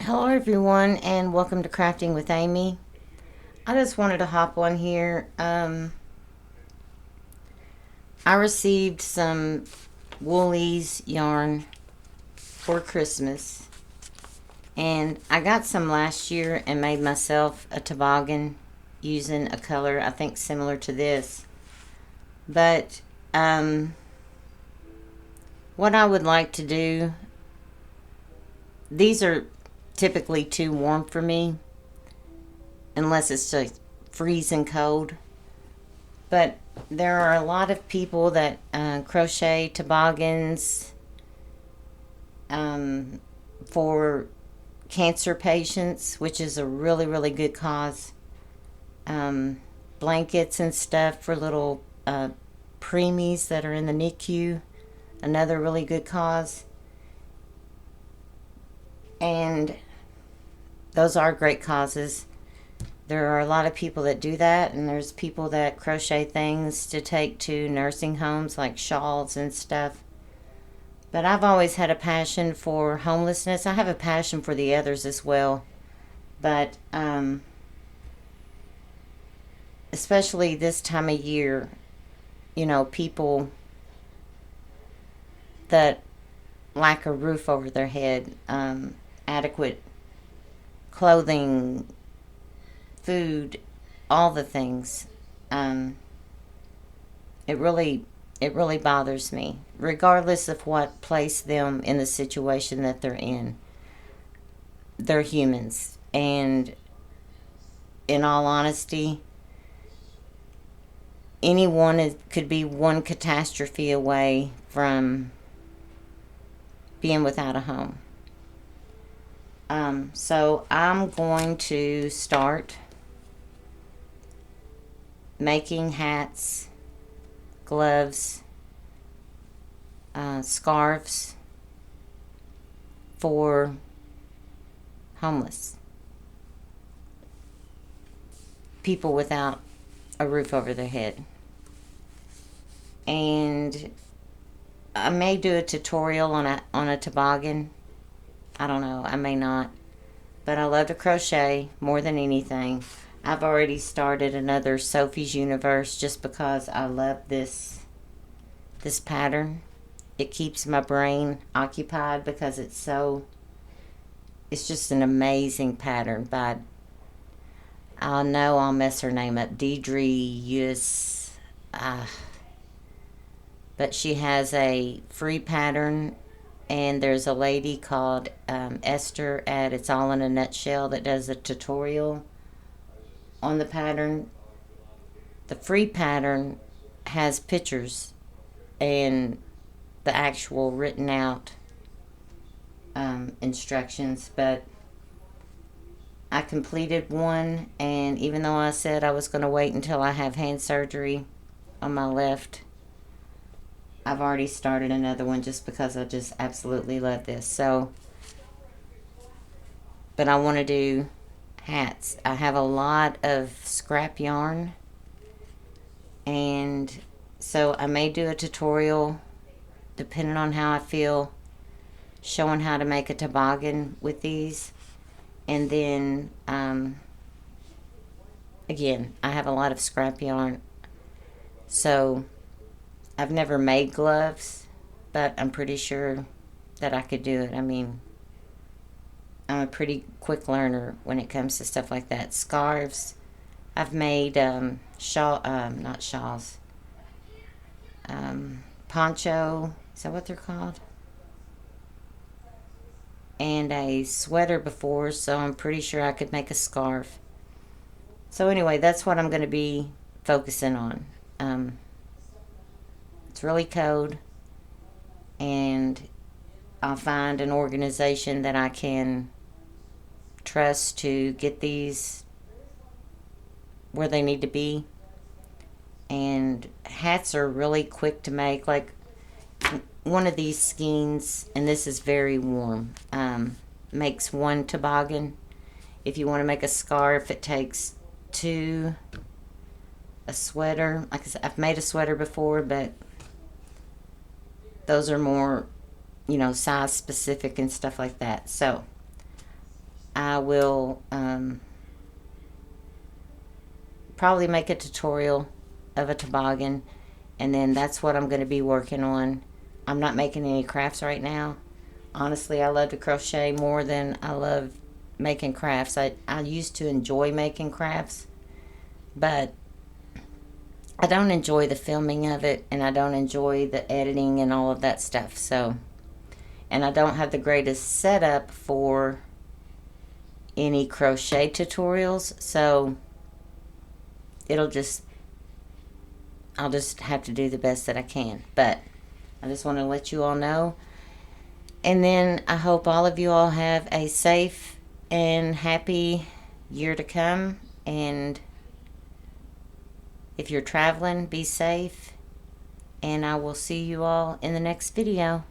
Hello, everyone, and welcome to Crafting with Amy. I just wanted to hop on here. I received some Woolies yarn for Christmas, and I got some last year and made myself a toboggan using a color I think similar to this. But what I would like to do, these are typically too warm for me unless it's just freezing cold. But there are a lot of people that crochet toboggans um, for cancer patients, which is a really, really good cause. Um, Blankets and stuff for little preemies that are in the NICU, another really good cause. And those are great causes. There are a lot of people that do that, and there's people that crochet things to take to nursing homes like shawls and stuff. But I've always had a passion for homelessness. I have a passion for the others as well. But especially this time of year, people that lack a roof over their head, adequate clothing, food, all the things. Um, it really it really bothers me, regardless of what placed them in the situation that they're in. They're humans, and in all honesty, could be one catastrophe away from being without a home. So I'm going to start making hats, gloves, scarves for homeless people without a roof over their head. And I may do a tutorial on a toboggan. I don't know. I may not. But I love to crochet more than anything. I've already started another Sophie's Universe just because I love this pattern. It keeps my brain occupied because it's just an amazing pattern by, I know I'll mess her name up, Deidre Yus. But she has a free pattern, and there's a lady called Esther at It's All in a Nutshell that does a tutorial on the pattern. The free pattern has pictures and the actual written out instructions, but I completed one, and even though I said I was going to wait until I have hand surgery on my left, I've already started another one just because I just absolutely love this. So, but I want to do hats. I have a lot of scrap yarn, and so I may do a tutorial depending on how I feel, showing how to make a toboggan with these. And then again, I have a lot of scrap yarn, so I've never made gloves, but I'm pretty sure that I could do it. I mean, I'm a pretty quick learner when it comes to stuff like that. Scarves, I've made not shawls, poncho, is that what they're called? And a sweater before, so I'm pretty sure I could make a scarf. So anyway, that's what I'm going to be focusing on. It's really cold, and I'll find an organization that I can trust to get these where they need to be. And hats are really quick to make. Like one of these skeins, and this is very warm, makes one toboggan. If you want to make a scarf, it takes two. A sweater, like I said, I've made a sweater before, but those are more, size specific and stuff like that. So I will probably make a tutorial of a toboggan, and then that's what I'm going to be working on. I'm not making any crafts right now. Honestly, I love to crochet more than I love making crafts. I used to enjoy making crafts, but I don't enjoy the filming of it, and I don't enjoy the editing and all of that stuff. So, and I don't have the greatest setup for any crochet tutorials, so it'll just, I'll just have to do the best that I can. But I just want to let you all know. And then I hope all of you all have a safe and happy year to come. And if you're traveling, be safe. And I will see you all in the next video.